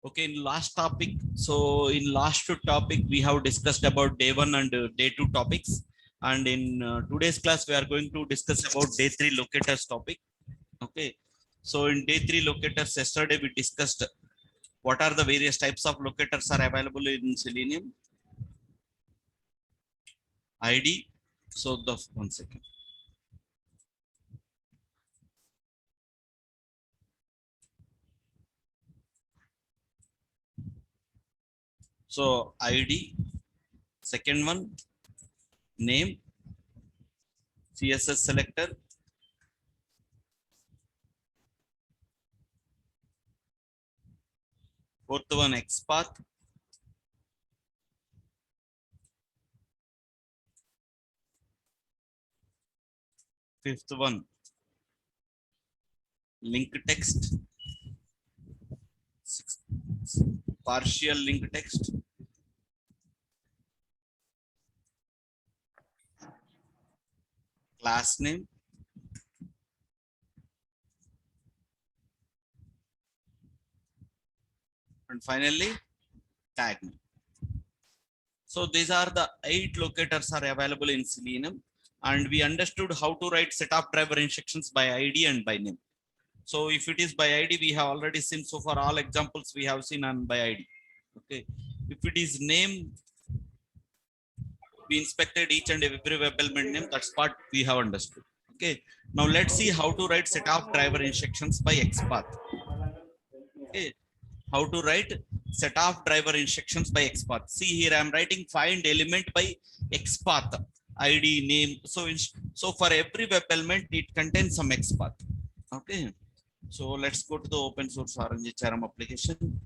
Okay, in last topic, so in last two topic, we have discussed about day one and day two topics. And in today's class, we are going to discuss about day three locators topic. Okay, so in day three locators, yesterday we discussed what are the various types of locators are available in Selenium. ID. So the 1 second. So ID, second one, name, CSS selector, fourth one, XPath, fifth one, link text, sixth, partial link text, class name, and finally tag name. So these are the 8 locators are available in Selenium, and we understood how to write setup driver instructions by ID and by name. So if it is by ID, we have already seen. So for all examples, we have seen on by ID. Okay. If it is name, we inspected each and every web element name. That's what we have understood. Okay. Now let's see how to write setup driver instructions by XPath. Okay. How to write setup driver instructions by XPath. See here, I'm writing find element by XPath, ID, name. So for every web element, it contains some XPath. Okay. So let's go to the open source RNG Charam application.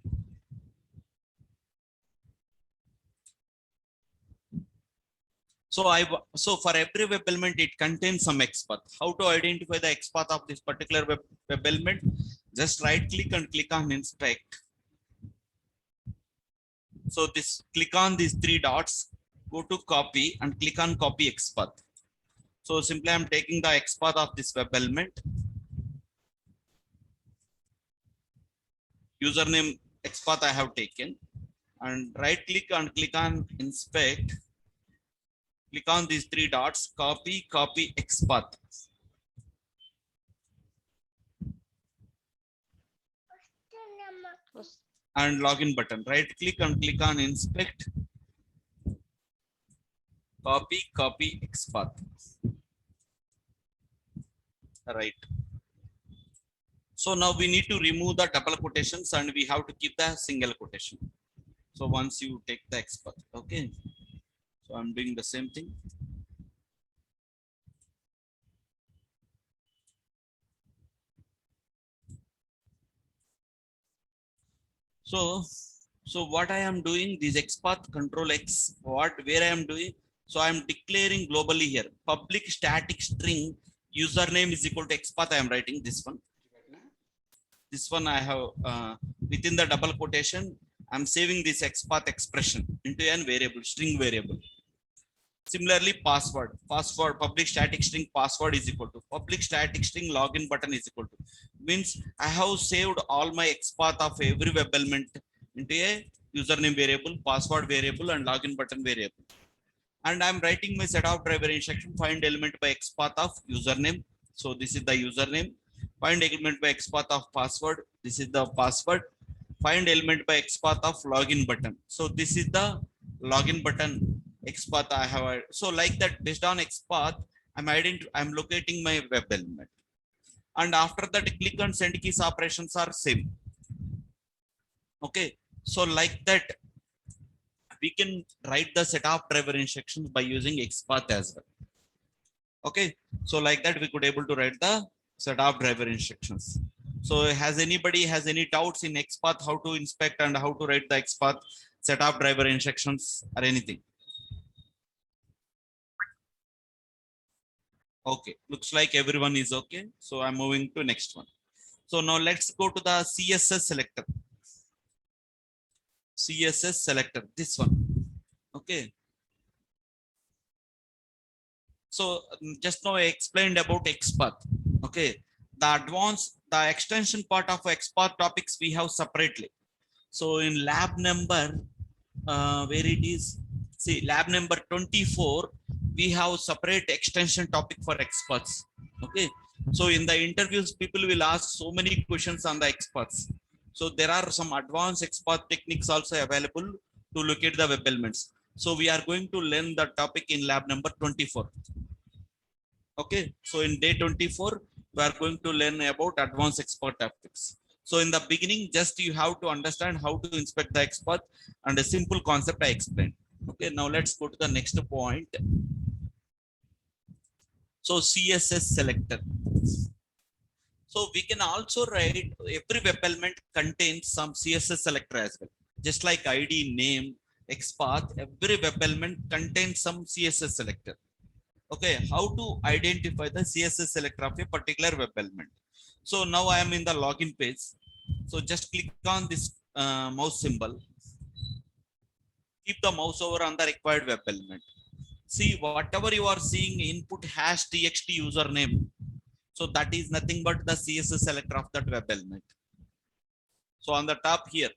So for every web element, it contains some XPath. How to identify the XPath of this particular web element? Just right click and click on inspect. So this click on these 3 dots, go to copy and click on copy XPath. So simply I'm taking the XPath of this web element. Username XPath I have taken, and right click and click on inspect. Click on these 3 dots, copy XPath. And login button. Right click and click on inspect. Copy XPath. Right. So now we need to remove the double quotations and we have to keep the single quotation. So once you take the XPath, okay. So I'm doing the same thing. So what I am doing, this XPath control X, where I am doing, so I am declaring globally here, public static string username is equal to XPath. I am writing this one. This one I have within the double quotation, I'm saving this XPath expression into a variable, string variable. Similarly, password, public static string password is equal to public static string login button is equal to, means I have saved all my XPath of every web element into a username variable, password variable, and login button variable. And I'm writing my setup driver instruction, find element by XPath of username. So this is the username. Find element by XPath of password. This is the password. Find element by XPath of login button. So this is the login button XPath I have. So like that, based on XPath, I'm locating my web element. And after that, click and send keys operations are same. Okay. So like that, we can write the setup driver instructions by using XPath as well. Okay. So like that, we could able to write the setup driver instructions. So has any doubts in XPath, how to inspect and how to write the XPath setup driver instructions or anything? Okay, looks like everyone is okay. So I'm moving to next one. So now let's go to the CSS selector. CSS selector, this one. Okay. So just now I explained about XPath. Okay. The extension part of XPath topics we have separately. So in lab number, where it is, see lab number 24, we have separate extension topic for experts. Okay, so in the interviews people will ask so many questions on the experts. So there are some advanced expert techniques also available to look at the web elements. So we are going to learn the topic in lab number 24. Okay, so in day 24 we are going to learn about advanced expert topics. So in the beginning, just you have to understand how to inspect the expert and a simple concept I explained. Okay, now let's go to the next point. So CSS selector. So we can also write every web element contains some CSS selector as well. Just like ID, name, XPath, every web element contains some CSS selector. Okay, how to identify the CSS selector of a particular web element? So now I am in the login page. So just click on this mouse symbol. Keep the mouse over on the required web element. See, whatever you are seeing input hash txt username. So that is nothing but the CSS selector of that web element. So on the top here,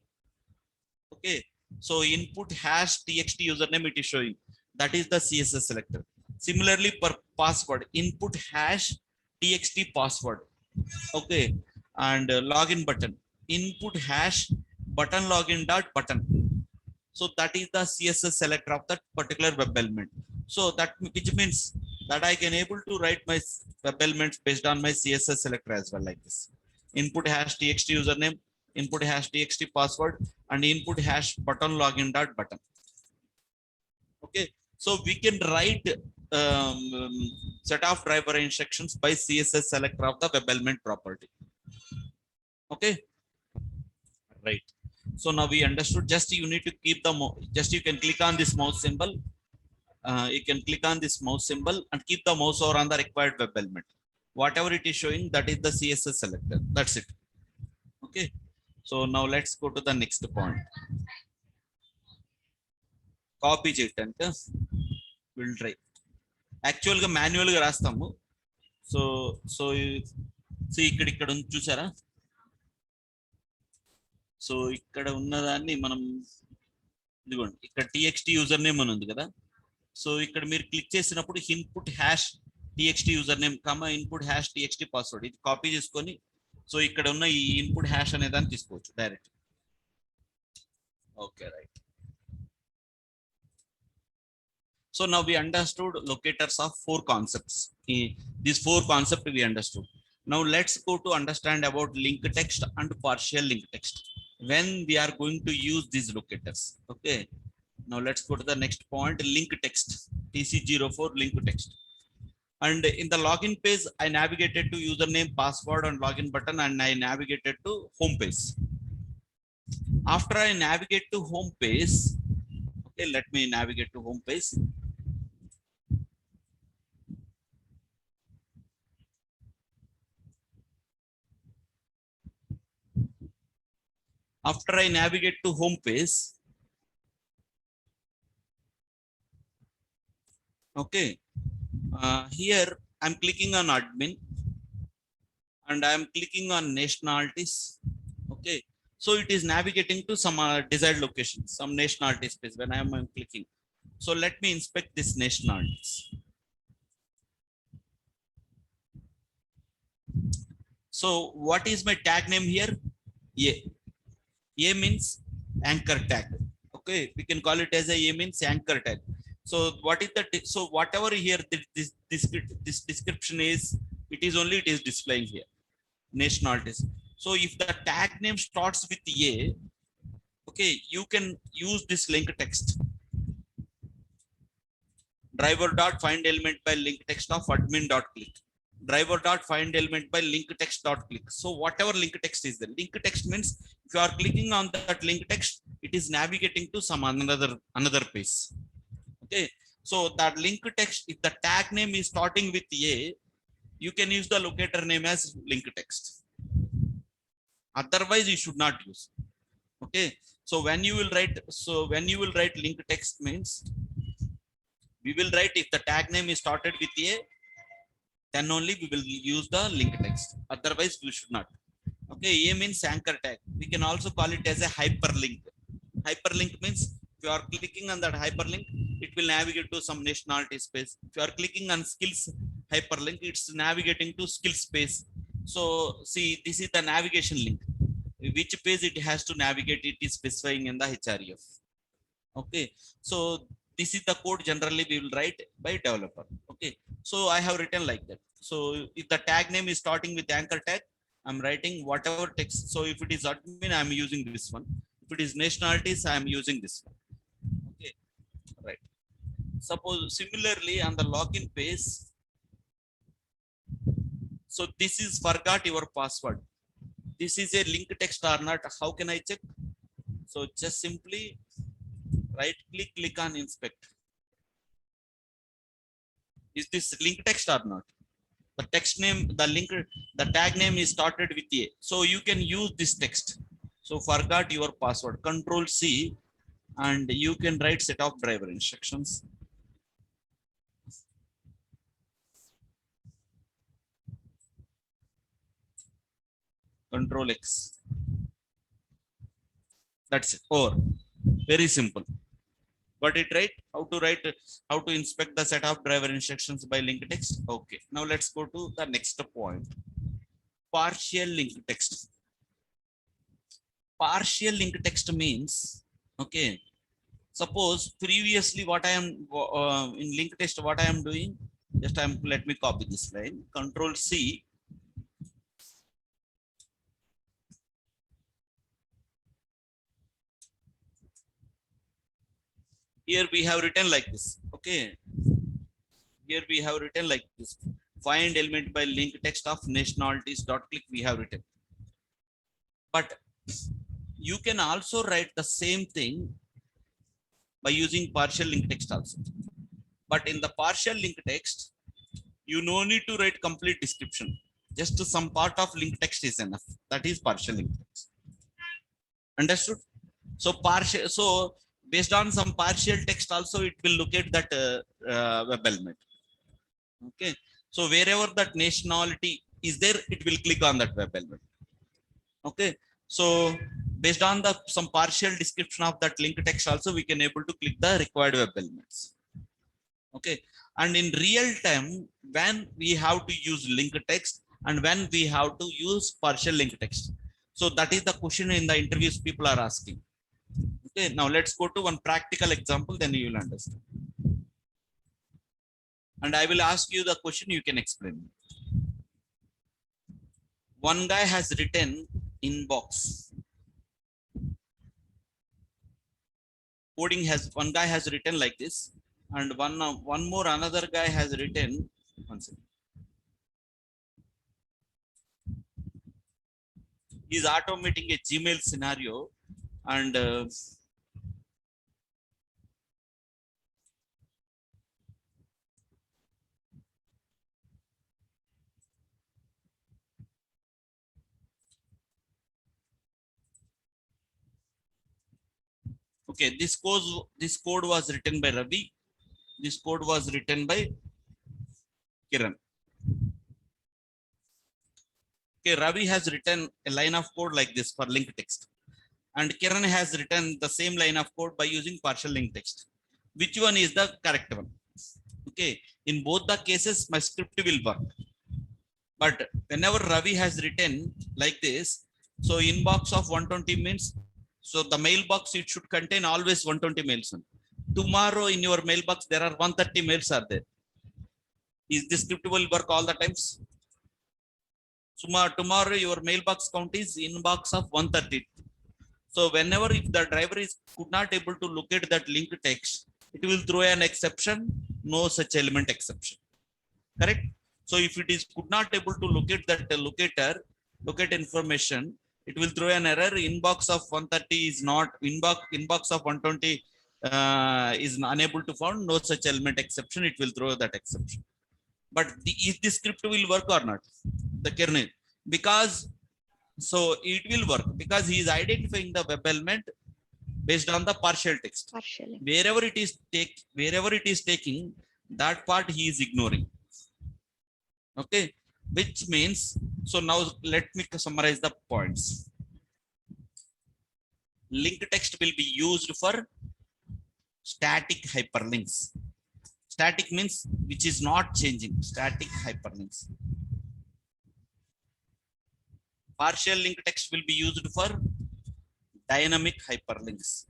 okay. So input hash txt username it is showing. That is the CSS selector. Similarly, per password, input hash txt password. Okay, and login button, input hash button login dot button. So that is the CSS selector of that particular web element. So that which means that I can able to write my web elements based on my CSS selector as well, like this. Input hash txt username, input hash txt password, and input hash button login dot button. Okay, so we can write set of driver instructions by CSS selector of the web element property. Okay, right. So now we understood. Just you need to keep the just you can click on this mouse symbol. You can click on this mouse symbol and keep the mouse over on the required web element. Whatever it is showing, that is the CSS selector. That's it. Okay. So now let's go to the next point. Copy చేయడానికి will try. Actual గా manual గా రాస్తాము. So so ఇక్కడ ఉంది చూసారా? So ఇక్కడ ఉన్నదాన్ని మనం ఇదిగోండి, ఇక్కడ txt యూజర్ నేమ్ అని ఉంది కదా. సో ఇక్కడ మీరు క్లిక్ చేసినప్పుడు input hash txt user name comma input hash txt password ఇది కాపీ చేసుకొని సో ఇక్కడ ఉన్న ఈ ఇన్పుట్ హ్యాష్ అనే దాన్ని తీసుకోవచ్చు direct. Okay, right. So now we understood locators of 4 concepts. These 4 concepts we understood. Now let's go to understand about link text and partial link text when we are going to use these locators. Okay. Now let's go to the next point, link text, TC04 link text. And in the login page, I navigated to username, password and login button, and I navigated to home page. After I navigate to home page, okay, let me navigate to home page. After I navigate to home page, okay, here I'm clicking on admin and I'm clicking on nationalities. Okay, so it is navigating to some desired location, some nationality space when I'm clicking. So let me inspect this nationalities. So what is my tag name here? A means anchor tag. Okay, we can call it as a means anchor tag. So what is the so whatever here this description is, it is displaying here nationalities. So if the tag name starts with A, okay, you can use this link text. Driver dot find element by link text of admin dot click. Driver dot find element by link text dot click. So whatever link text is there, link text means if you are clicking on that link text, it is navigating to some another page. Okay, so that link text, if the tag name is starting with A, you can use the locator name as link text. Otherwise you should not use. Okay, so when you will write link text means we will write if the tag name is started with A, then only we will use the link text. Otherwise we should not. Okay, A means anchor tag. We can also call it as a hyperlink. Hyperlink means if you are clicking on that hyperlink, it will navigate to some nationality space. If you are clicking on skills hyperlink, it's navigating to skill space. So see, this is the navigation link. Which page it has to navigate, it is specifying in the href. Okay, so this is the code generally we will write by developer. Okay, so I have written like that. So if the tag name is starting with anchor tag, I'm writing whatever text. So if it is admin, I'm using this one. If it is nationalities, I'm using this one. Okay, right. Suppose similarly on the login page, so this is forgot your password. This is a link text or not, how can I check? So just simply right click on inspect. Is this link text or not? The text name, the link, the tag name is started with A, so you can use this text. So forgot your password, control C, and you can write set of driver instructions. Control X. That's it. Or very simple. Got it right? How to inspect the set of driver instructions by link text. Okay, now let's go to the next point. Partial link text. Partial link text means, okay, suppose previously what I am in link text, what I am doing, just let me copy this line, control C. Here we have written like this. Okay, here we have written like this. Find element by link text of nationalities dot click, we have written. But you can also write the same thing by using partial link text also. But in the partial link text, you no need to write complete description. Just some part of link text is enough. That is partial link text. Understood? So partial, so based on some partial text also, it will locate that web element. Okay, so wherever that nationality is there, it will click on that web element. Okay, so based on the some partial description of that link text also, we can able to click the required web elements. Okay, and in real time, when we have to use link text and when we have to use partial link text, so that is the question in the interviews people are asking. Okay, now let's go to one practical example, then you will understand. And I will ask you the question, you can explain. One guy has written inbox. Coding has, one guy has written like this, and one more another guy has written, one second. He's automating a Gmail scenario, and okay, this code was written by Ravi. This code was written by Kiran. Okay, Ravi has written a line of code like this for link text, and Kiran has written the same line of code by using partial link text. Which one is the correct one? Okay, in both the cases, my script will work. But whenever Ravi has written like this, so inbox of 120 means, so the mailbox, it should contain always 120 mails. Tomorrow in your mailbox, there are 130 mails are there. Is this script will work all the times? Tomorrow your mailbox count is inbox of 130. So whenever if the driver is could not able to locate that link text, it will throw an exception, no such element exception. Correct? So if it is could not able to locate that locate information, it will throw an error. Inbox of 130 is not inbox of 120 is unable to found, no such element exception. It will throw that exception. But is this script will work or not? The kernel, because so it will work because he is identifying the web element based on the partial text. Partially. Wherever it is taking, that part he is ignoring. Okay, which means, so now let me summarize the points. Linked text will be used for static hyperlinks. Static means which is not changing, static hyperlinks. Partial link text will be used for dynamic hyperlinks.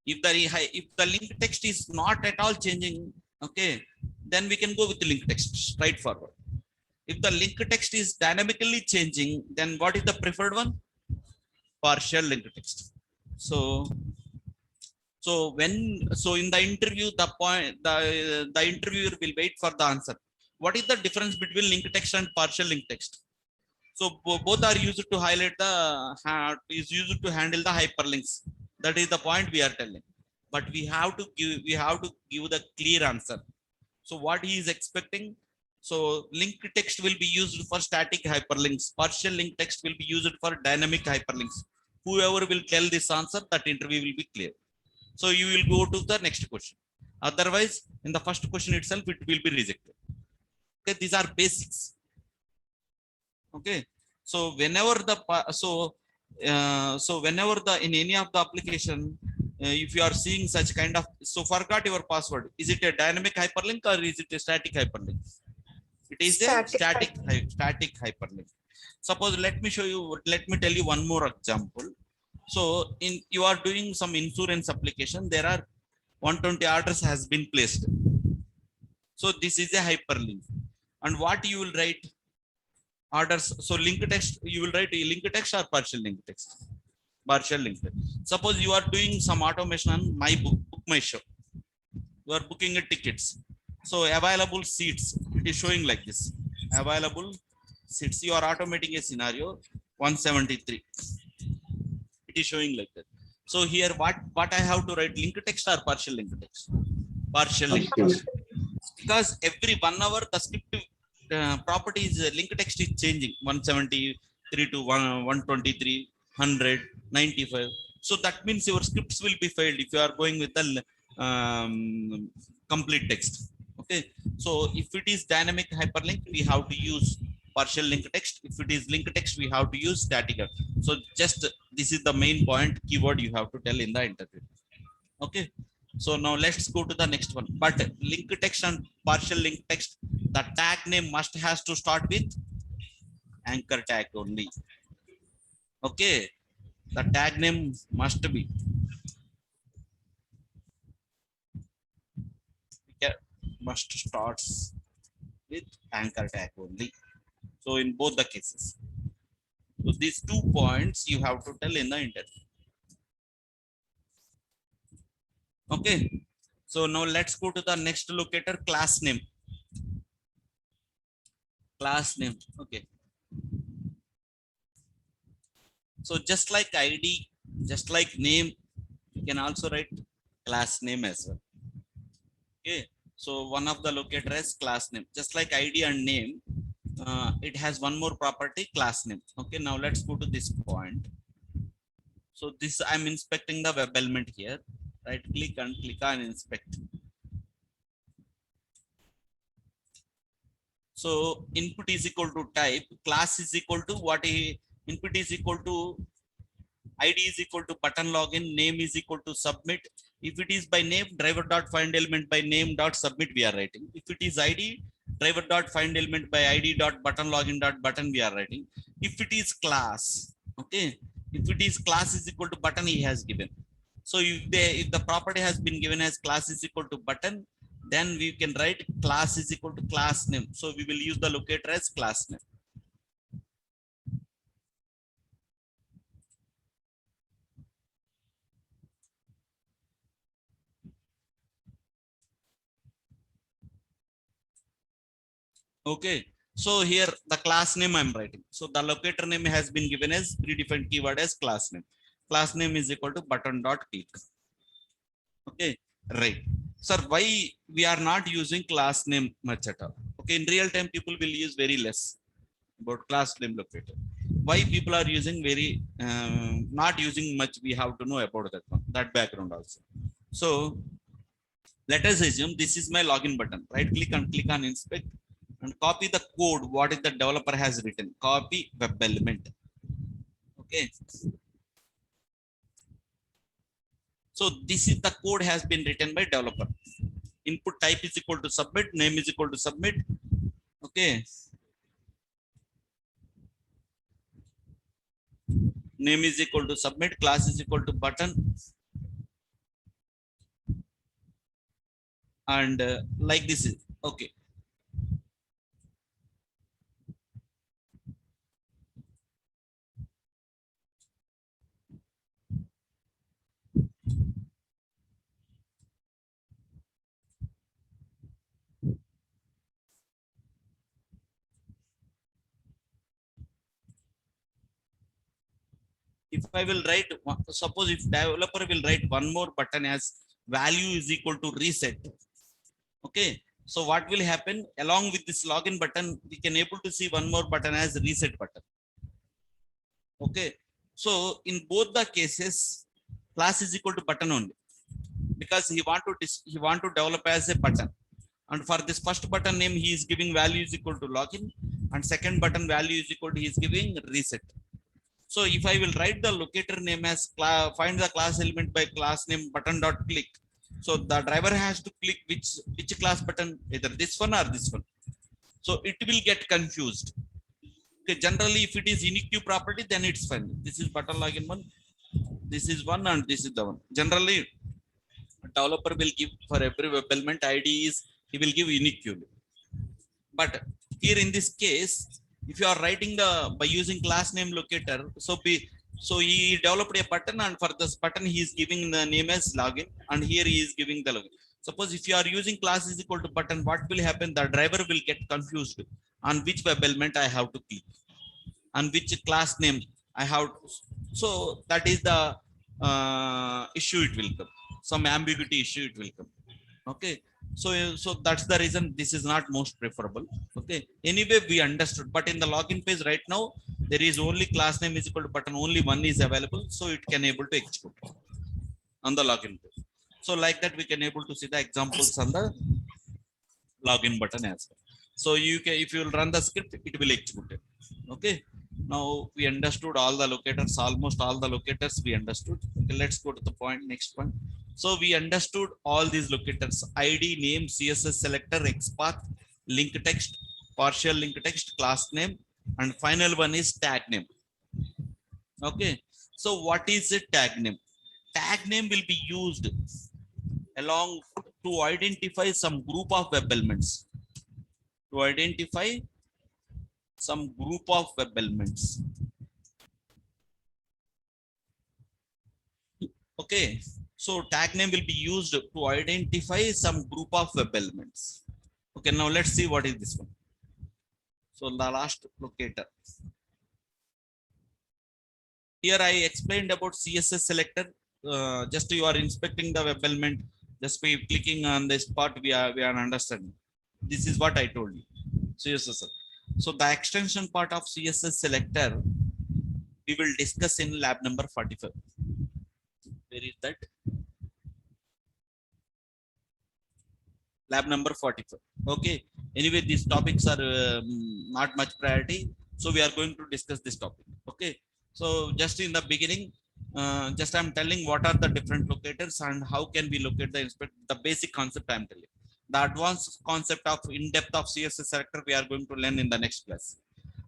If the link text is not at all changing, okay, then we can go with the link text straightforward. If the link text is dynamically changing, then what is the preferred one? Partial link text. So in the interview, the interviewer will wait for the answer. What is the difference between link text and partial link text? So both are used to highlight is used to handle the hyperlinks. That is the point we are telling. But we have to give the clear answer. So what he is expecting? So link text will be used for static hyperlinks. Partial link text will be used for dynamic hyperlinks. Whoever will tell this answer, that interview will be clear. So you will go to the next question. Otherwise, in the first question itself, it will be rejected. Okay, these are basics. Okay, so whenever in any of the application, if you are seeing such kind of, so forgot your password, is it a dynamic hyperlink or is it a static hyperlink? It is a static hyperlink. Suppose, let me tell you one more example. So you are doing some insurance application, there are 120 orders has been placed. So this is a hyperlink, and what you will write? Orders. So link text, you will write a link text or partial link text? Partial link text. Suppose you are doing some automation on book my show. You are booking a tickets. So available seats, it is showing like this. Available seats. You are automating a scenario 173. It is showing like that. So here, what I have to write? Link text or partial link text? Partial link text. Because every 1 hour the script properties link text is changing, 173 to 123, 100, 95. So that means your scripts will be failed if you are going with the complete text. Okay, so if it is dynamic hyperlink, we have to use partial link text. If it is link text, we have to use static. So just this is the main point, keyword you have to tell in the interview. Okay, so now let's go to the next one. But link text and partial link text, the tag name has to start with anchor tag only. Okay, the tag name must be starts with anchor tag only. So in both the cases, so these 2 points you have to tell in the interview. Okay, so now let's go to the next locator, class name. Class name. Okay, so just like ID, just like name, you can also write class name as well. Okay, so one of the locator is class name. Just like ID and name, it has one more property, class name. Okay, now let's go to this point. So this, I'm inspecting the web element here. Right click and click on inspect. So input is equal to type, class is equal to input is equal to ID is equal to button login, name is equal to submit. If it is by name, driver dot find element by name dot submit we are writing. If it is ID, driver dot find element by ID dot button login dot button we are writing. If it is class, okay, if it is class is equal to button, he has given. So if the property has been given as class is equal to button, then we can write class is equal to class name. So we will use the locator as class name. Okay, so here the class name I'm writing. So the locator name has been given as predefined keyword as class name. Class name is equal to button dot click. Okay, right. Sir, why we are not using class name much at all? Okay, in real time people will use very less about class name locator. Why people are using very not using much, we have to know about that one, that background also. So let us assume this is my login button. Right click and click on inspect, and copy the code what is the developer has written. Copy web element. Okay, so this is the code has been written by developer. Input type is equal to submit, name is equal to submit. Okay, name is equal to submit, class is equal to button, and like this is okay. If I will write, suppose if developer will write one more button as value is equal to reset. Okay, so what will happen along with this login button, we can able to see one more button as reset button. Okay, so in both the cases class is equal to button only, because he want to develop as a button, and for this first button name he is giving value is equal to login, and second button value is equal to he is giving reset. So if I will write the locator name as find the class element by class name button dot click, so the driver has to click which class button, either this one or this one. So it will get confused. Okay, generally if it is unique property then it's fine. This is button login one, this is one, and this is the one. Generally developer will give for every web element id is he will give unique. But here in this case, if you are writing the by using class name locator, so he developed a button, and for this button he is giving the name as login, and here he is giving the login. Suppose if you are using class is equal to button, what will happen? The driver will get confused on which web element I have to click, on which class name I have to. So that is the issue it will come. Some ambiguity issue it will come. Okay, so that's the reason this is not most preferable. Okay, anyway we understood, but in the login page right now there is only class name is equal to button, only one is available, so it can able to execute on the login page. So like that we can able to see the examples on the login button as well. So you can, if you will run the script, it will execute it. Okay, now we understood all the locators, almost all the locators we understood. Okay, let's go to the point, next point. So we understood all these locators: id, name, css selector, xpath, link text, partial link text, class name, and final one is tag name. Okay, so what is a tag name? Tag name will be used along to identify some group of web elements, to identify some group of web elements. Okay, so tag name will be used to identify some group of web elements. Okay, now let's see what is this one. So the last locator. Here I explained about CSS selector. Just you are inspecting the web element, just by clicking on this part, we are understanding. This is what I told you. CSS. So the extension part of CSS selector we will discuss in lab number 45. Where is that? Lab number 45. Okay, anyway these topics are not much priority, so we are going to discuss this topic. Okay, so just in the beginning, just I'm telling what are the different locators and how can we locate the inspect, the basic concept I'm telling. The advanced concept of in-depth of CSS selector we are going to learn in the next class.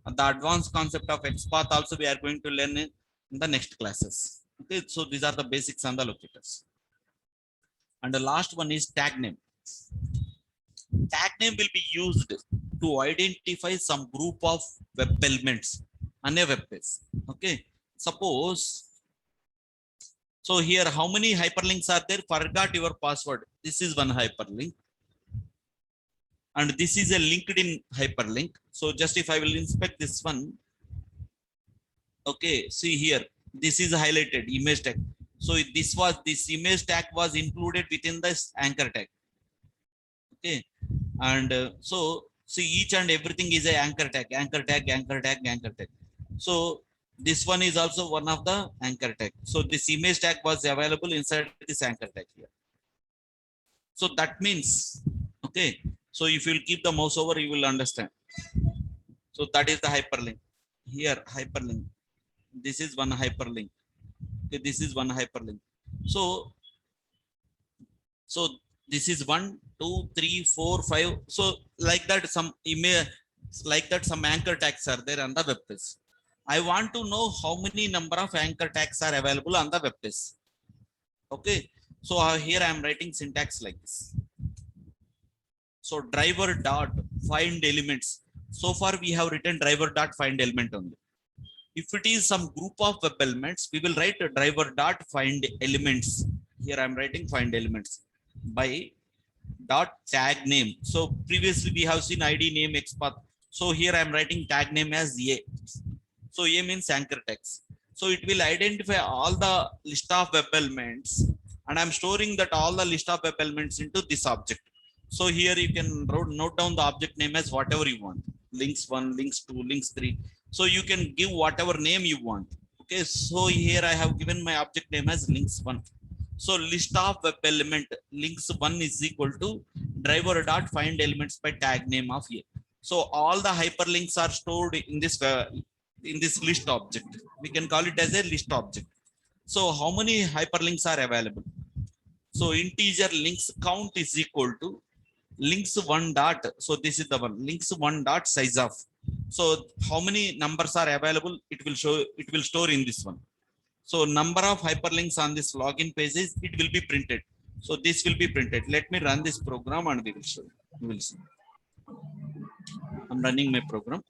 And the advanced concept of XPath also we are going to learn in the next classes. Okay, so these are the basics on the locators. And the last one is tag name. Tag name will be used to identify some group of web elements on a web page. Okay, suppose, so here how many hyperlinks are there? Forgot your password. This is one hyperlink, and this is a LinkedIn hyperlink. So just if I will inspect this one, okay, see here, this is highlighted image tag. So this image tag was included within this anchor tag. Okay, and so see each and everything is a anchor tag, anchor tag, anchor tag, anchor tag. So this one is also one of the anchor tag. So this image tag was available inside this anchor tag here. So that means, okay, So if you'll keep the mouse over, you will understand. So that is the hyperlink. Here hyperlink. This is one hyperlink. Okay, this is one hyperlink. So so this is 1, 2, 3, 4, 5. So like that, some email, like that, some anchor tags are there on the web page. I want to know how many number of anchor tags are available on the web page. Okay, so here I am writing syntax like this. So driver dot find elements. So far we have written driver dot find element only. If it is some group of web elements, we will write a driver dot find elements. Here I am writing find elements by dot tag name. So previously we have seen ID name XPath. So here I am writing tag name as A. So A means anchor text. So it will identify all the list of web elements, and I'm storing that all the list of web elements into this object. So here you can note down the object name as whatever you want. Links 1, links 2, links 3. So you can give whatever name you want. Okay, so here I have given my object name as links 1. So list of web element links 1 is equal to driver dot find elements by tag name of A. So all the hyperlinks are stored in this list object. We can call it as a list object. So how many hyperlinks are available? So integer links count is equal to links 1 dot. So this is the one, links 1 dot size of. So how many numbers are available? It will show, it will store in this one. So number of hyperlinks on this login pages, it will be printed. So this will be printed. Let me run this program and we will show. We will see. I'm running my program.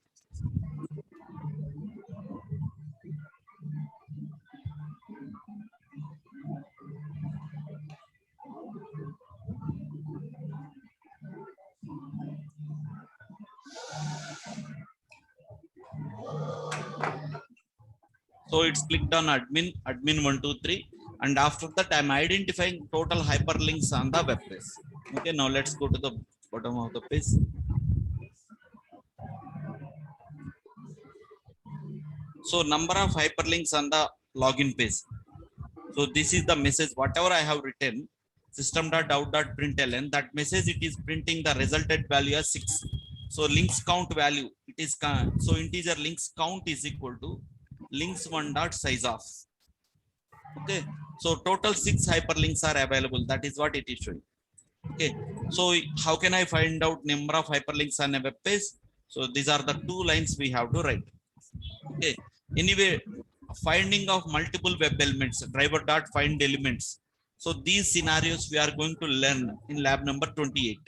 So it's clicked on admin 1, 2, 3, and after that I'm identifying total hyperlinks on the web page. Okay, now let's go to the bottom of the page. So number of hyperlinks on the login page. So this is the message, whatever I have written, system.out.println, that message it is printing the resulted value as 6. So links count value, it is so integer links count is equal to links 1 dot size of. Okay, so total 6 hyperlinks are available. That is what it is showing. Okay, so how can I find out number of hyperlinks on a web page? So these are the 2 lines we have to write. Okay, anyway, finding of multiple web elements, driver dot find elements. So these scenarios we are going to learn in lab number 28.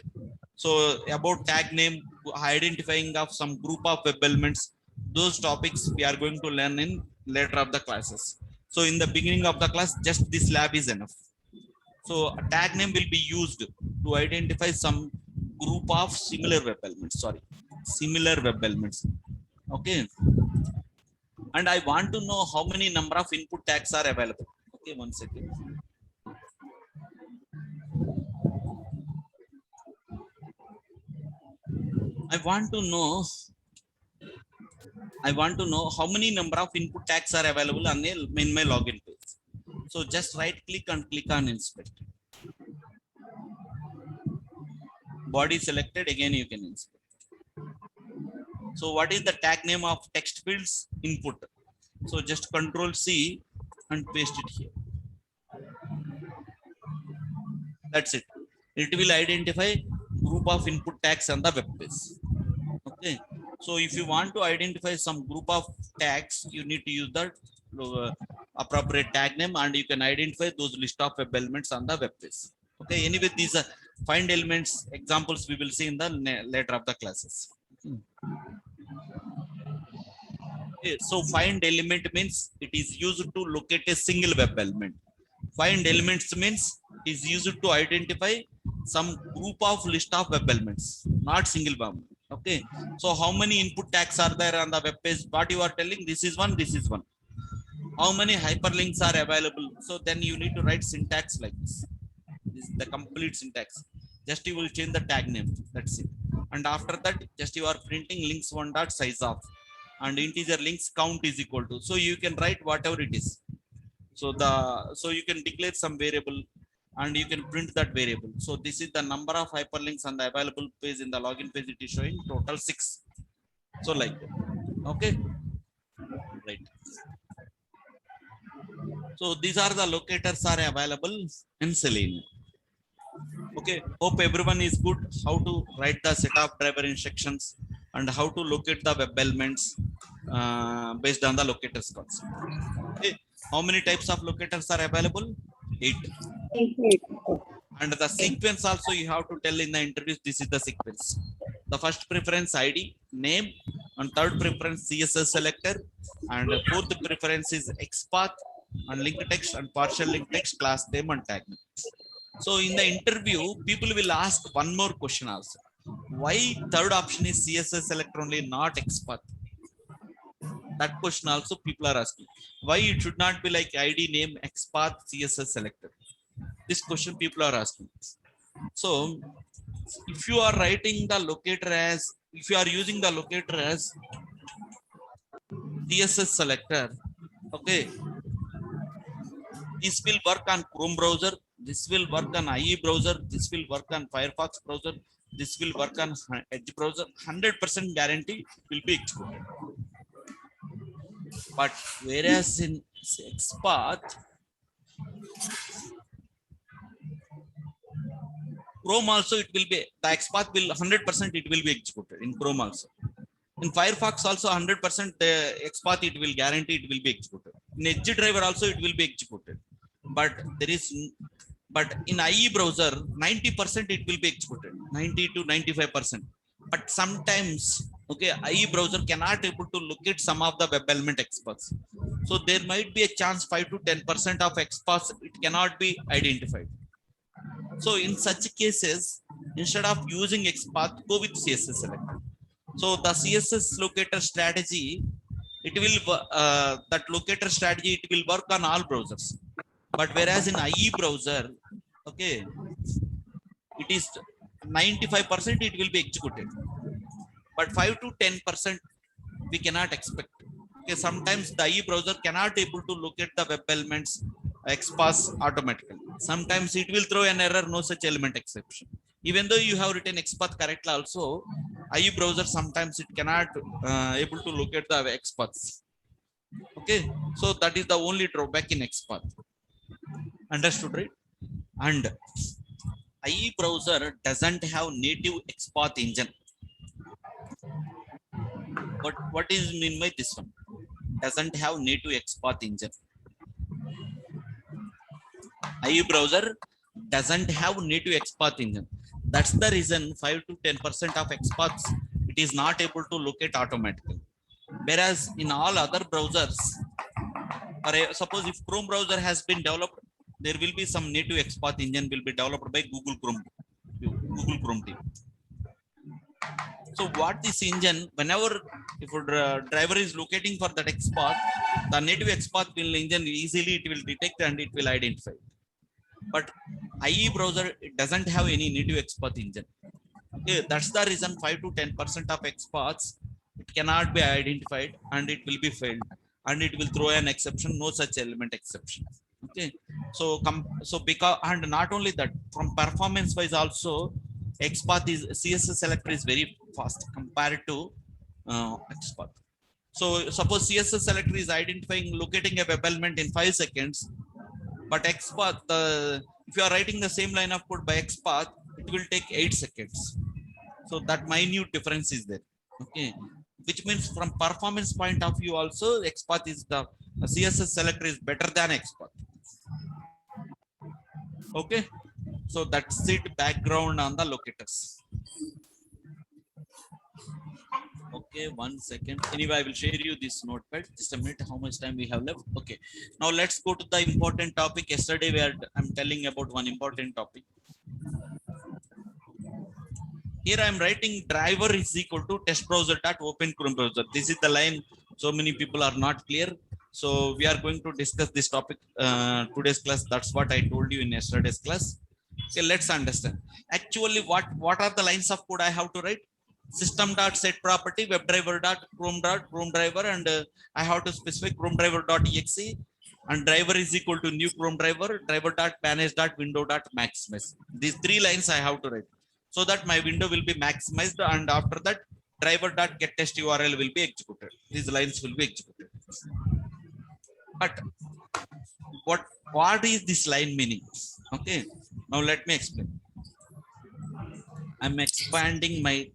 So about tag name, identifying of some group of web elements, those topics we are going to learn in later of the classes. So in the beginning of the class, just this lab is enough. So a tag name will be used to identify some group of similar web elements. Sorry, similar web elements. Okay, and I want to know how many number of input tags are available. Okay, 1 second. I want to know how many number of input tags are available on in my login page. So just right click and click on inspect. Body selected, again you can inspect. So what is the tag name of text fields? Input. So just Control C and paste it here. That's it. It will identify group of input tags on the web page. Okay, so if you want to identify some group of tags, you need to use the appropriate tag name, and you can identify those list of web elements on the web page. Okay, anyway, these are find elements examples we will see in the later of the classes. Okay, so find element means it is used to locate a single web element. Find elements means is used to identify some group of list of web elements, not single web. Okay, so how many input tags are there on the web page? What you are telling, this is one, this is one. How many hyperlinks are available? So then you need to write syntax like this. This is the complete syntax. Just you will change the tag name, that's it. And after that, just you are printing links 1 dot size of, and integer links count is equal to. So you can write whatever it is. So you can declare some variable, and you can print that variable. So this is the number of hyperlinks on the available page in the login page. It is showing total 6. So like that. Okay, right. So these are the locators are available in Selenium. Okay, hope everyone is good how to write the setup driver instructions and how to locate the web elements based on the locators concept. Okay, how many types of locators are available? 8. And the sequence also you have to tell in the interviews. This is the sequence. The first preference ID, name, and third preference CSS selector, and fourth preference is XPath and link text and partial link text, class name and tag name. So in the interview, people will ask one more question also. Why third option is CSS selector only, not XPath? That question also people are asking. Why it should not be like ID, name, XPath, CSS selector? This question people are asking. So if you are writing the locator as, if you are using the locator as CSS selector, okay, this will work on Chrome browser, this will work on IE browser, this will work on Firefox browser, this will work on Edge browser. 100% guarantee will be executed. But whereas in XPath, Chrome also it will be, the XPath will 100% it will be executed in Chrome also. In Firefox also 100% the XPath it will guarantee it will be executed. In Edge driver also it will be executed. But there is, but in IE browser 90% it will be executed, 90 to 95%. But sometimes, okay, IE browser cannot able to locate some of the web element XPaths. So there might be a chance 5 to 10% of XPaths it cannot be identified. So in such cases, instead of using XPath, go with CSS selector. So the CSS locator strategy, it will that locator strategy it will work on all browsers. But whereas in IE browser, okay, it is 95% it will be executed, but 5 to 10% we cannot expect. Okay, sometimes the IE browser cannot able to locate the web elements XPath automatically. Sometimes it will throw an error, no such element exception. Even though you have written XPath correctly also, IE browser sometimes it cannot able to locate the XPaths. Okay, so that is the only drawback in XPath. Understood, right? And IE browser doesn't have native XPath engine. What is mean by this one? Doesn't have native XPath engine. IE browser doesn't have native XPath engine. That's the reason 5 to 10% of XPaths it is not able to locate automatically. Whereas in all other browsers, or suppose if Chrome browser has been developed, there will be some native XPath engine will be developed by Google Chrome team. So what this engine, whenever if a driver is locating for that XPath, the native XPath will engine easily it will detect and it will identify. But IE browser it doesn't have any native XPath engine. Okay, that's the reason 5 to 10% of XPaths it cannot be identified and it will be failed and it will throw an exception, no such element exception. Okay, so because, and not only that, from performance wise also XPath is CSS selector is very fast compared to XPath. So suppose CSS selector is identifying locating a web element in 5 seconds, but XPath, if you are writing the same line of code by XPath, it will take 8 seconds. So that minute difference is there. Okay, which means from performance point of view also XPath is the CSS selector is better than XPath. Okay, so that's it, background on the locators. Okay, 1 second. Anyway, I will share you this notepad. Just a minute, how much time we have left. Okay, now let's go to the important topic. Yesterday I'm telling about one important topic. Here I am writing driver is equal to test browser dot open Chrome browser. This is the line. So many people are not clear. So we are going to discuss this topic today's class. That's what I told you in yesterday's class. Okay, let's understand. Actually, what are the lines of code I have to write? System dot set property webdriver dot Chrome driver, and I have to specify Chrome driver dot exe and driver is equal to new Chrome driver, driver dot manage dot window dot maximize. These three lines I have to write so that my window will be maximized, and after that driver dot get test URL will be executed. These lines will be executed. But what is this line meaning? Okay, now let me explain. I'm expanding my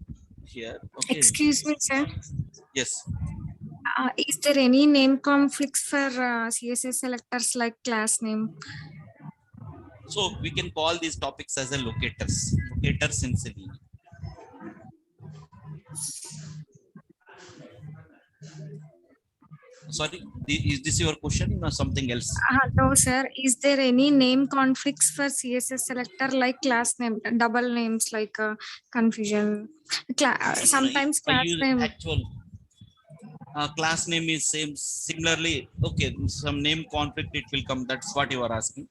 here. Okay. Excuse me, sir. Yes. Is there any name conflicts for CSS selectors like class name? So we can call these topics as a locators in Selenium. Sorry, is this your question or something else? No, sir. Is there any name conflicts for CSS selector like class name, double names like confusion? Sometimes I class use name. actual class name is same. Similarly, okay, some name conflict it will come. That's what you are asking.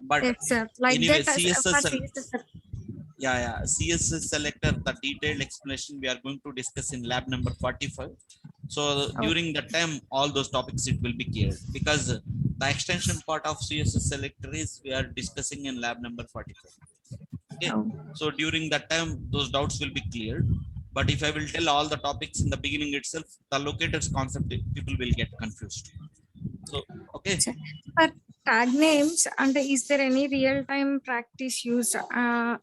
But Yes, sir. Like anyway, that CSS. for CSS. Yeah, CSS selector, the detailed explanation we are going to discuss in lab number 45. So during that time, all those topics it will be cleared, because the extension part of CSS selector is we are discussing in lab number 45. Okay, so during that time, those doubts will be cleared. But if I will tell all the topics in the beginning itself, the locators concept, people will get confused. So, okay. For tag names, and is there any real-time practice use? Yeah,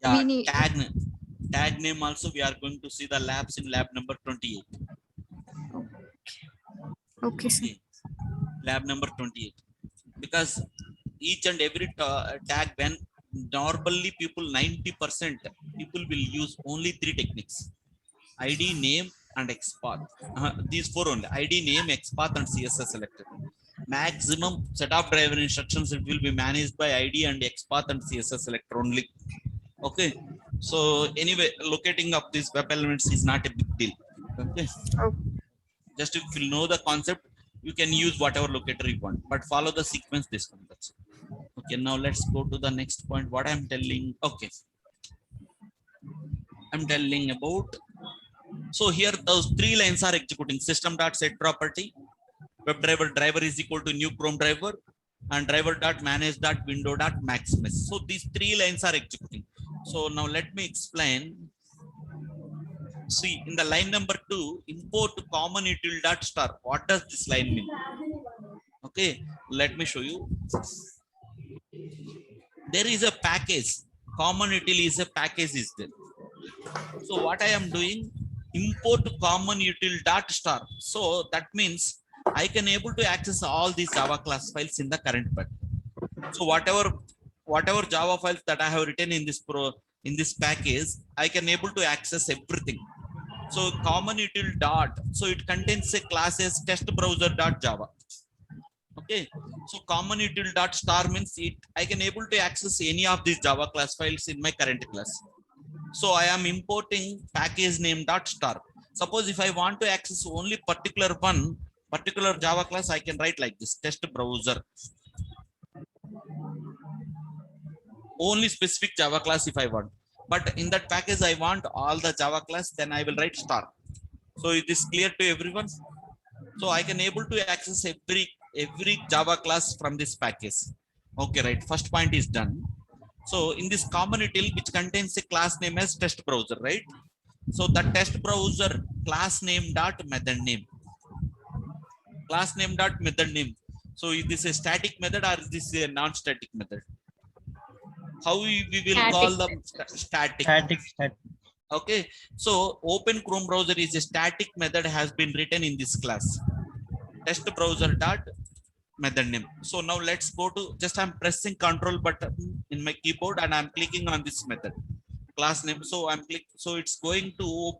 tag name also we are going to see the labs in lab number 28. Okay, sir. Lab number 28. Because each and every tag, when normally people 90% people will use only three techniques: ID, name, and XPath. These four only: ID, name, XPath, and CSS selector. Maximum set of driver instructions it will be managed by ID and XPath and CSS selector only. Okay, so anyway, locating up these web elements is not a big deal. Okay, just if you know the concept, you can use whatever locator you want, but follow the sequence this one. That's it. Okay, now let's go to the next point. What I'm telling, okay, I'm telling about. So here those three lines are executing: system.set property, driver is equal to new Chrome driver, and driver.manage.window.maximize. So these three lines are executing. So now let me explain. See, in the line number 2, import common util dot star. What does this line mean? Okay, let me show you. There is a package. Common util is a package is there. So what I am doing, import common util dot star. So that means I can able to access all these Java class files in the current package. So whatever Java files that I have written in this package, I can able to access everything. So common util dot, so it contains a class as test browser dot Java. Okay, so common util dot star means I can able to access any of these Java class files in my current class. So I am importing package name dot star. Suppose if I want to access only particular Java class, I can write like this: test browser. Only specific Java class if I want. But in that package, I want all the Java class, then I will write star. So it is clear to everyone. So I can able to access every Java class from this package. Okay, right. First point is done. So in this common util, which contains a class name as test browser, right? So the test browser class name dot method name. Class name dot method name. So is this a static method or is this a non-static method? How we will call them? Static. Okay, so open Chrome browser is a static method has been written in this class. Test browser dot method name. So now let's go to, just I'm pressing control button in my keyboard and I'm clicking on this method class name. So so it's going to,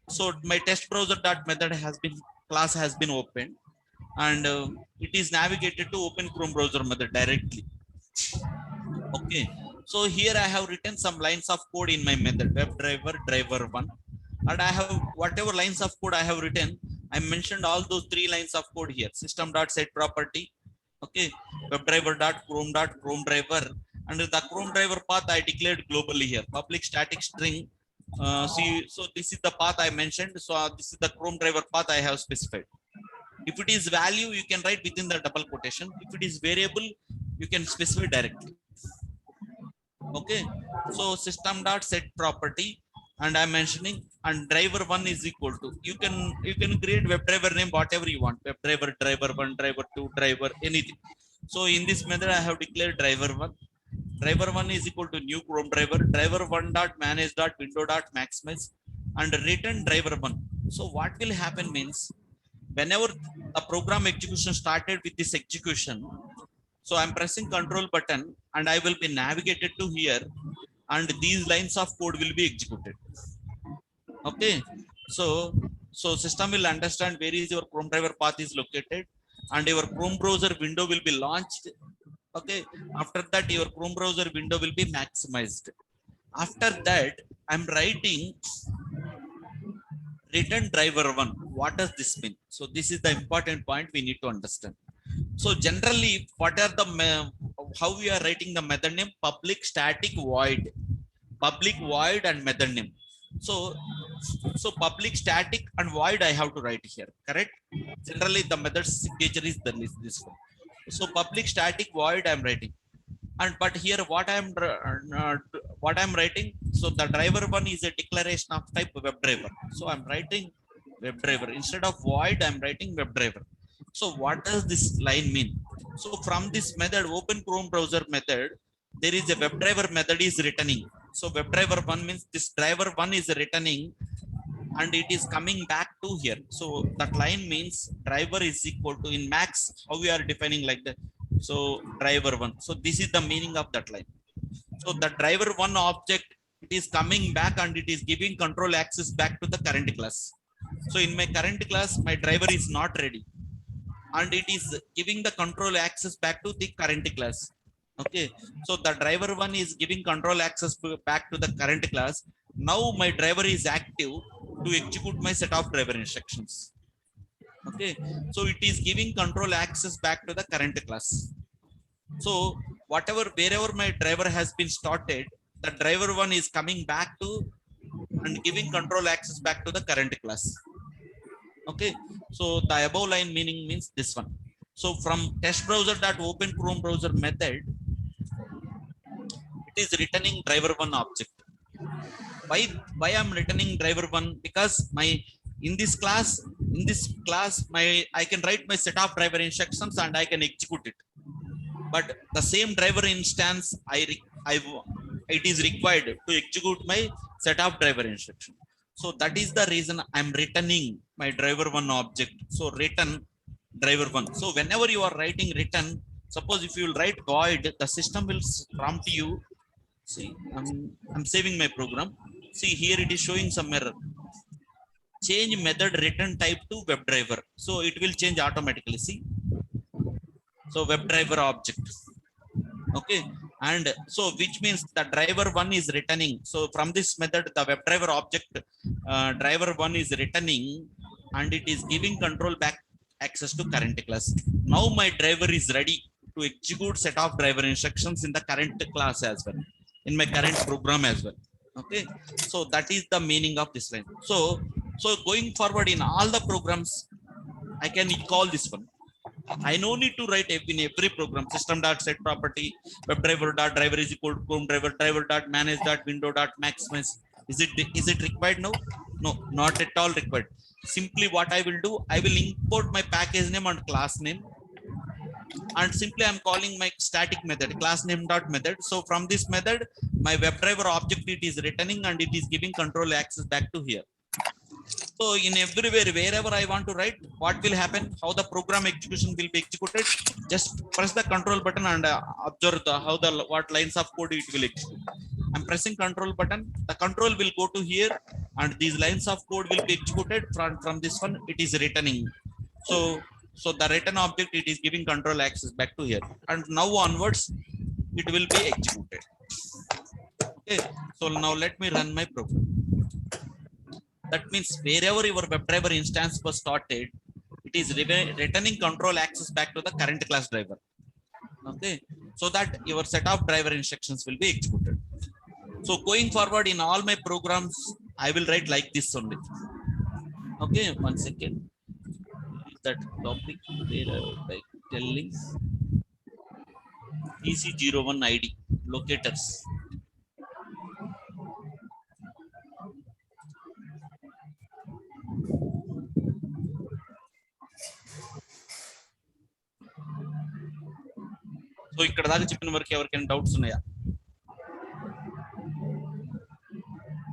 so my test browser dot method class has been opened, and it is navigated to open Chrome browser method directly. Okay, so here I have written some lines of code in my method WebDriver driver1, and I have whatever lines of code I have written, I mentioned all those three lines of code here: system.set property, okay, WebDriver.Chrome driver, and the Chrome driver path I declared globally here, public static string. See, so this is the path I mentioned. So this is the Chrome driver path I have specified. If it is value, you can write within the double quotation. If it is variable, you can specify directly. Okay, so system dot set property, and I'm mentioning, and driver one is equal to, you can create web driver name whatever you want, web driver, driver one, driver two, driver anything. So in this method I have declared driver one. Driver one is equal to new Chrome driver, driver one dot manage dot window dot maximize, and return driver one. So what will happen means, whenever the program execution started with this execution, so I'm pressing control button and I will be navigated to here, and these lines of code will be executed. Okay, so system will understand where is your Chrome driver path is located, and your Chrome browser window will be launched. Okay, after that your Chrome browser window will be maximized. After that I'm writing return driver one. What does this mean? So this is the important point we need to understand. So generally, what are the how we are writing the method name? Public static void, and method name. So public static and void I have to write here, correct? Generally the method signature is this one. So public static void I'm writing, and but here what I'm writing. So the driver one is a declaration of type web driver. So I'm writing web driver instead of void. I'm writing web driver. So what does this line mean? So from this method, open Chrome browser method, there is a web driver method is returning. So web driver one means this driver one is returning, and it is coming back to here. So that line means driver is equal to, in max how we are defining like that. So driver one. So this is the meaning of that line. So the driver one object, it is coming back and it is giving control access back to the current class. So in my current class, my driver is not ready, and it is giving the control access back to the current class. Okay, so the driver one is giving control access back to the current class. Now my driver is active to execute my set of driver instructions. Okay, so it is giving control access back to the current class. So wherever my driver has been started, the driver one is coming back to and giving control access back to the current class. Okay, so the above line meaning means this one. So from test browser dot open Chrome browser method, it is returning driver one object. Why I'm returning driver one? Because in this class I can write my set of driver instructions and I can execute it. But the same driver instance it is required to execute my set of driver instruction. So that is the reason I'm returning my driver one object. So return driver one. So whenever you are writing return, suppose if you will write void, the system will prompt you. See, I'm saving my program. See, here it is showing some error. Change method return type to web driver. So it will change automatically. See, so web driver object. Okay, and so which means the driver one is returning. So from this method, the web driver object driver one is returning, and it is giving control back access to current class. Now my driver is ready to execute set of driver instructions in the current class as well, in my current program as well. Okay, so that is the meaning of this line. So going forward in all the programs, I can call this one. I no need to write in every program system dot set property web driver dot driver is equal to Chrome driver, driver dot manage dot window dot maximize. Is it required now? No, not at all required. Simply what I will do, I will import my package name and class name, and simply I'm calling my static method class name dot method. So from this method, my web driver object it is returning and it is giving control access back to here. So in everywhere, wherever I want to write, what will happen? How the program execution will be executed? Just press the control button and observe what lines of code it will execute. I'm pressing control button. The control will go to here, and these lines of code will be executed. From this one, it is returning. So the return object it is giving control access back to here, and now onwards it will be executed. Okay. So now let me run my program. That means wherever your web driver instance was started, it is returning control access back to the current class driver. Okay, so that your set of driver instructions will be executed. So going forward in all my programs, I will write like this only. Okay, one second. that topic where like telling EC01 ID locators. So ఇక్కడ దాకా చెప్పిన వరకు ఎవరికైనా doubts ఉన్నాయా?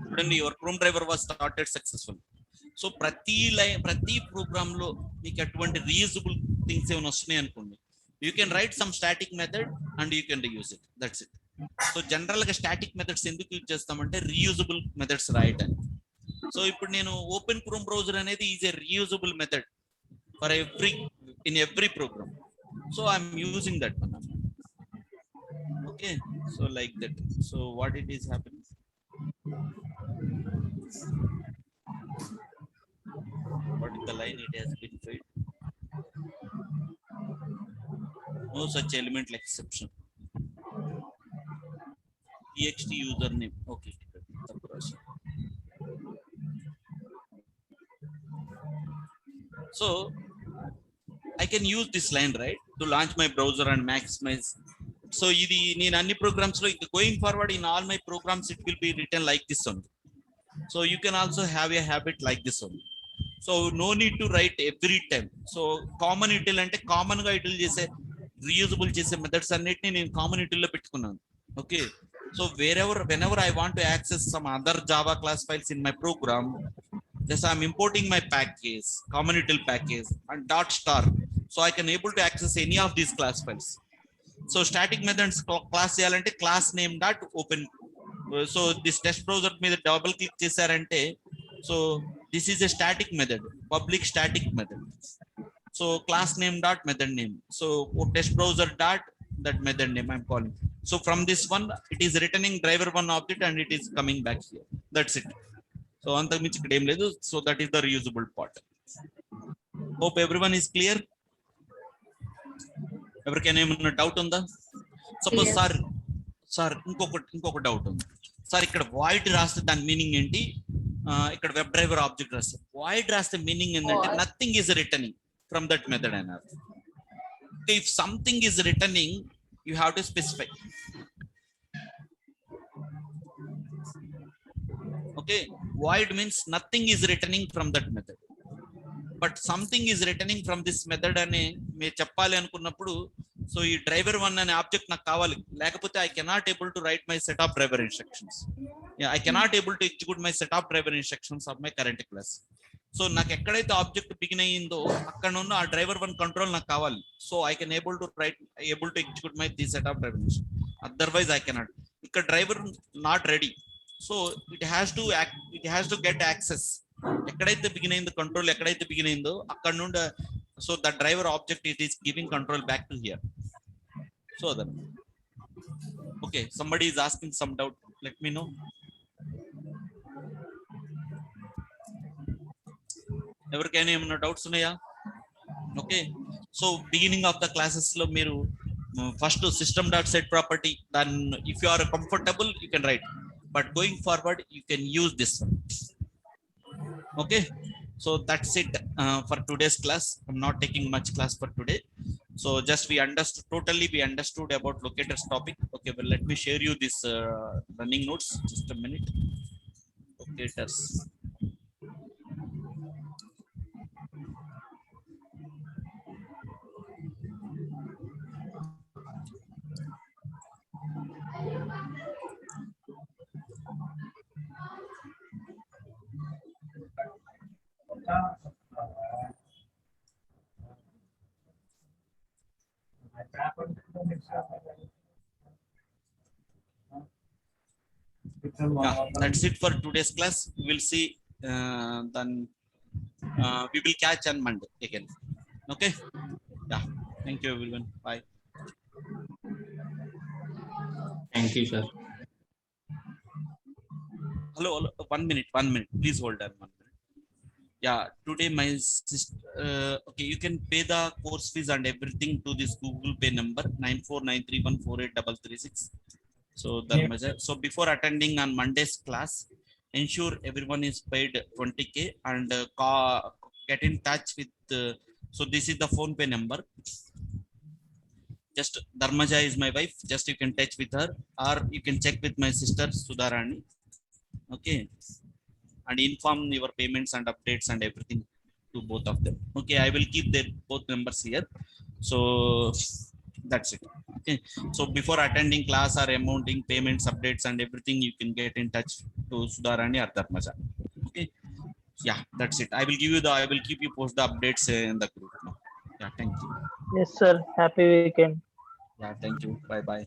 చూడండి, your chrome driver was started successful. So ప్రతి program లో మీకు అటువంటి రీయూజబుల్ థింగ్స్ ఏమైనా వస్తున్నాయి అనుకోండి, you can write some static method and you can reuse it, that's it. So general గా స్టాటిక్ మెథడ్స్ ఎందుకు యూజ్ చేస్తామంటే రీయూజబుల్ మెథడ్స్ రాయటానికి. సో ఇప్పుడు నేను ఓపెన్ క్రోమ్ బ్రౌజర్ అనేది is a reusable method for every program. So I'm using that one. Okay, so like that. So what it is happening? What is the line? It has been filled. No such elemental exception. txt username. Okay. So I can use this line, right, to launch my browser and maximize. So ఇది నేను అన్ని programs లో ఇంకా going forward in all my programs it will be return like this only. So you can also have a habit like this only. So no need to write every time. So common ఇటిల్ అంటే common గా ఇటిల్ చేసే reusable చేసే methods అన్నిటిని నేను common ఇటిల్ లో పెట్టుకున్నాను. Okay, so whenever I want to access some other Java class files in my program, just I'm importing my package, common util package and dot star, so I can able to access any of these class files. So static methods class చేయాలంటే class name dot open. So this test browser మీద double click చేశారంటే, so this is a static method, public static method. So class name dot method name. So test browser dot that method name I'm calling. So from this one it is returning driver one object and it is coming back here. That's it. So అంతకు మించి ఇక్కడ ఏం లేదు. So that is the reusable part. Hope everyone is clear. ఎవరికైనా ఏమన్నా doubt ఉందా? Suppose sir ఇంకొక doubt ఉంది సార్. ఇక్కడ వాయిడ్ రాస్తే దాని మీనింగ్ ఏంటి? ఇక్కడ వెబ్ డ్రైవర్ ఆబ్జెక్ట్ రాస్తే వాయిడ్ రాస్తే మీనింగ్ ఏంటంటే nothing is returning from that method అన్నారు. If something is returning you have to specify. Okay, void means nothing is returning from that method, but something is returning from this method అని మీరు చెప్పాలి అనుకున్నప్పుడు, so ఈ driver one అనే object నాకు కావాలి, లేకపోతే I cannot able to right my set of driver instructions. I cannot able to execute my set of driver instructions of my current class. So నాకు ఎక్కడైతే ఆబ్జెక్ట్ బిగిన్ అయ్యిందో అక్కడ ఉన్న ఆ డ్రైవర్ వన్ కంట్రోల్ నాకు కావాలి. So I can able to execute my the set of driver instruction, otherwise I cannot. ఇక్కడ driver not ready, so it has to get access. ఎక్కడైతే బిగిన్ అయిందో కంట్రోల్, ఎక్కడైతే బిగిన్ అయిందో అక్కడ నుండి, so the driver object it is giving control back to here. So that okay, somebody is asking some doubt, let me know. ఎవరికైనా ఏమైనా doubts ఉన్నాయా? Okay, so beginning of the classes లో మీరు first system dot set property, then if you are comfortable you can write, but going forward you can use this one. Okay, so that's it for today's class. I'm not taking much class for today, so just we understood about locators topic. Okay, well, let me share you this running notes, just a minute. Locators. Yeah, that's it for today's class. We will see then we will catch on Monday again. Okay, yeah, thank you everyone, bye. Thank you, sir. Hello, one minute, please hold on 1 minute. Yeah, today my sister, okay, you can pay the course fees and everything to this Google Pay number 9493148336. So the measure. So before attending on Monday's class, ensure everyone is paid 20K and get in touch with So this is the phone pay number. Just Dharmaja is my wife. Just you can touch with her, or you can check with my sister Sudharani. Okay, and inform your payments and updates and everything to both of them. Okay, I will keep their both numbers here. So that's it. Okay, so before attending class or amounting payments, updates and everything, you can get in touch to Sudharani or Dharmaja. Okay, yeah, that's it. I will keep you post the updates in the group now. Yeah, thank you. Yes, sir. Happy weekend. Yeah, thank you. Bye bye.